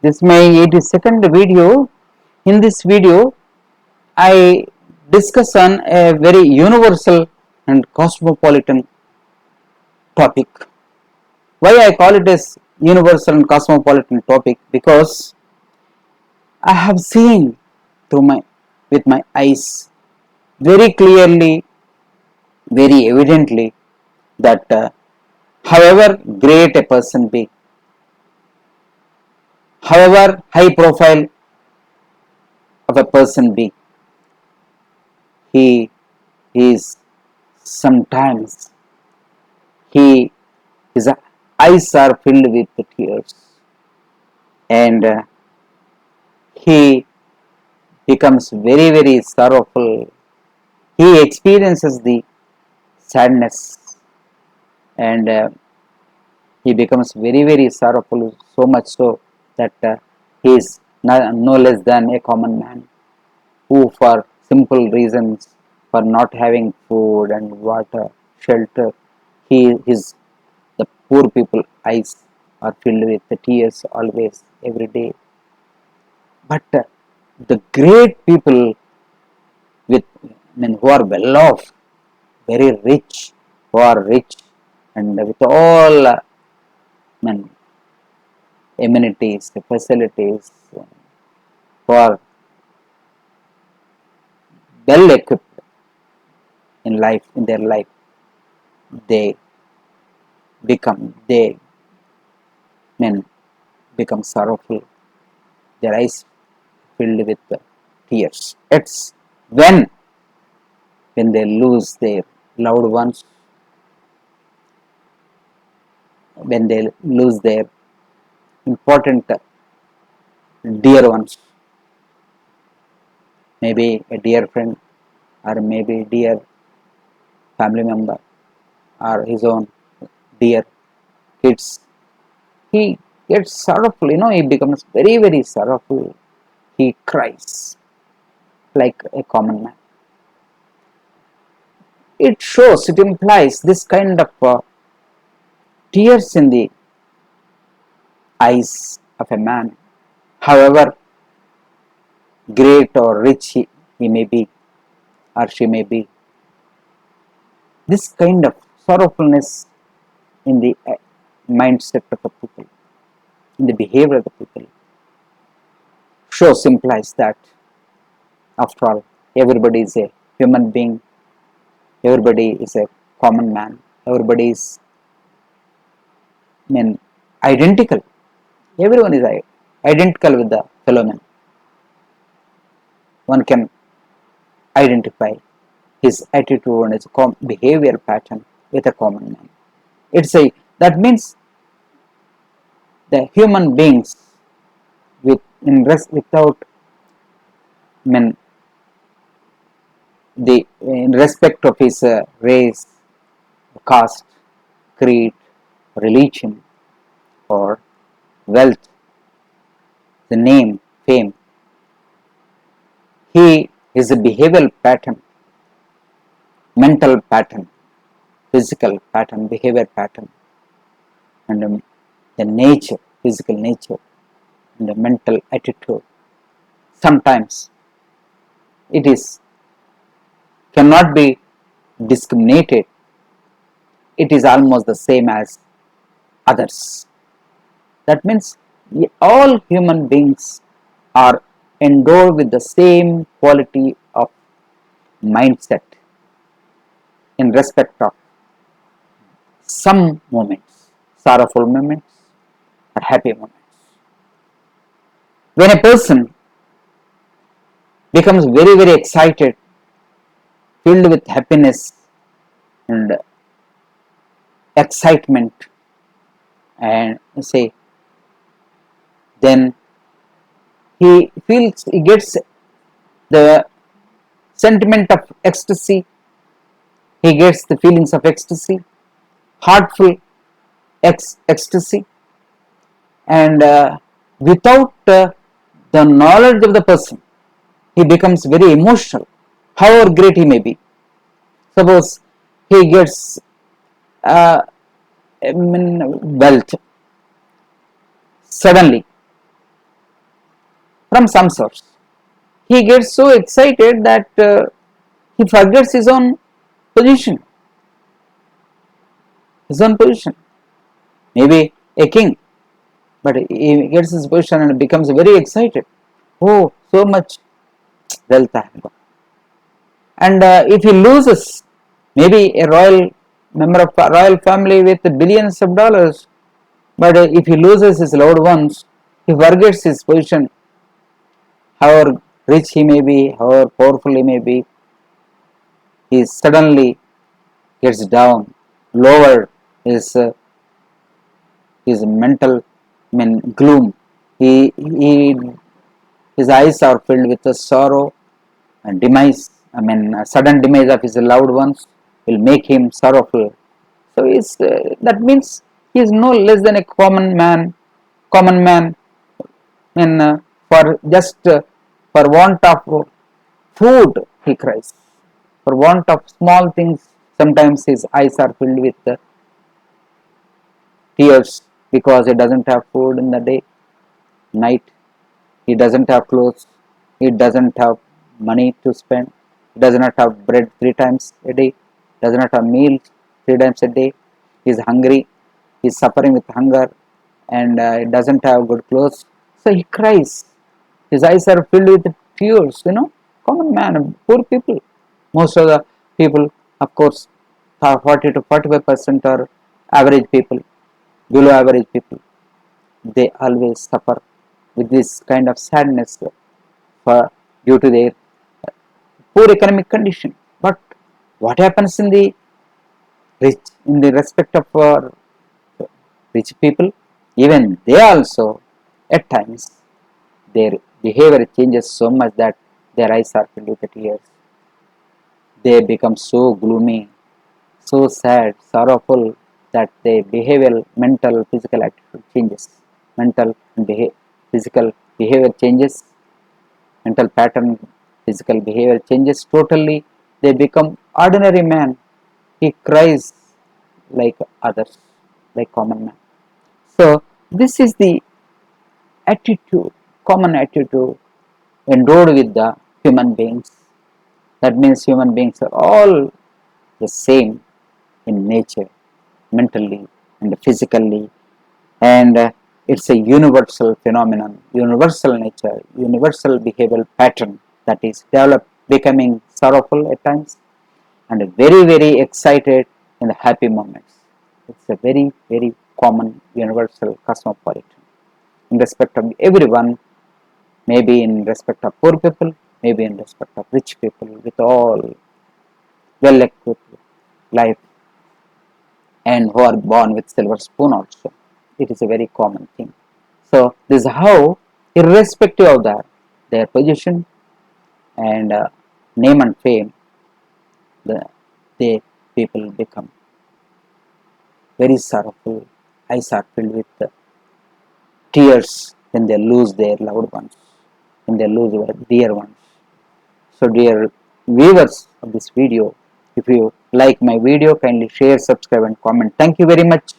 This is my 82nd video. In this video, I discuss on a very universal and cosmopolitan topic. Why I call it as universal and cosmopolitan topic? Because I have seen with my eyes very clearly, very evidently that however great a person be, however high profile of a person be, he is sometimes his eyes are filled with tears, and he becomes very sorrowful. He experiences the sadness, and he becomes very sorrowful, so much so that he is no less than a common man who, for simple reasons, for not having food and water, shelter, his the poor people eyes are filled with the tears always, every day. But the great people who are well off, very rich, who are rich, and with all amenities, facilities, who are well equipped in their life, they they become sorrowful, their eyes filled with tears. It's when they lose their loved ones, when they lose their important dear ones, maybe a dear friend, or maybe dear family member, or his own dear kids. He gets sorrowful, he becomes very sorrowful. He cries like a common man. It implies this kind of tears in the eyes of a man, however great or rich he may be or she may be. This kind of sorrowfulness in the mindset of the people, in the behavior of the people, implies that after all, everybody is a human being, everybody is a common man, everybody is identical. Everyone is identical with the fellow man. One can identify his attitude and his behavior pattern with a common man. That means the human beings without in respect of his race, caste, creed, religion, or wealth, the name, fame. His behavioral pattern, mental pattern, physical pattern, behavior pattern, and the nature, physical nature, and the mental attitude. Sometimes it cannot be discriminated. It is almost the same as others. That means all human beings are endowed with the same quality of mindset in respect of some moments, sorrowful moments or happy moments. When a person becomes very excited, filled with happiness and excitement, and say, then he gets the sentiment of ecstasy, he gets the feelings of ecstasy, heartful ecstasy, and without the knowledge of the person, he becomes very emotional, however great he may be. Suppose he gets wealth suddenly, from some source. He gets so excited that he forgets his own position. His own position. Maybe a king, but he gets his position and becomes very excited. Oh, so much wealth I have got. And if he loses, maybe a royal member of a royal family with billions of dollars, but if he loses his loved ones, he forgets his position. However rich he may be, however powerful he may be, he suddenly gets down, lowered his mental, gloom. He his eyes are filled with the sorrow and demise. A sudden demise of his loved ones will make him sorrowful. So that means he is no less than a common man. Common man, for just for want of food, he cries. For want of small things, sometimes his eyes are filled with tears because he doesn't have food in the day, night. He doesn't have clothes. He doesn't have money to spend. He does not have bread 3 times a day. Does not have meals 3 times a day. He is hungry. He is suffering with hunger, and he doesn't have good clothes. So he cries. His eyes are filled with tears. Common man, poor people. Most of the people, of course, 40 to 45% are average people, below average people. They always suffer with this kind of sadness for due to their poor economic condition. But what happens in the rich, in the respect of rich people? Even they also, at times, their behavior changes so much that their eyes are filled with tears. They become so gloomy, so sad, sorrowful that their behavioral, mental, physical attitude changes. Mental and physical behavior changes. Mental pattern, physical behavior changes totally. They become ordinary man. He cries like others, like common man. So this is the attitude, common attitude endowed with the human beings. That means human beings are all the same in nature, mentally and physically, and it's a universal phenomenon, universal nature, universal behavioral pattern that is developed, becoming sorrowful at times and very, very excited in the happy moments. It's a very, very common, universal, cosmopolitan in respect of everyone, maybe in respect of poor people, maybe in respect of rich people, with all well equipped life and who are born with silver spoon also. It is a very common thing. So this is how, irrespective of their position and name and fame, they people become very sorrowful. Eyes are filled with tears when they lose their loved ones, when they lose their dear ones. So dear viewers of this video, if you like my video, kindly share, subscribe and comment. Thank you very much.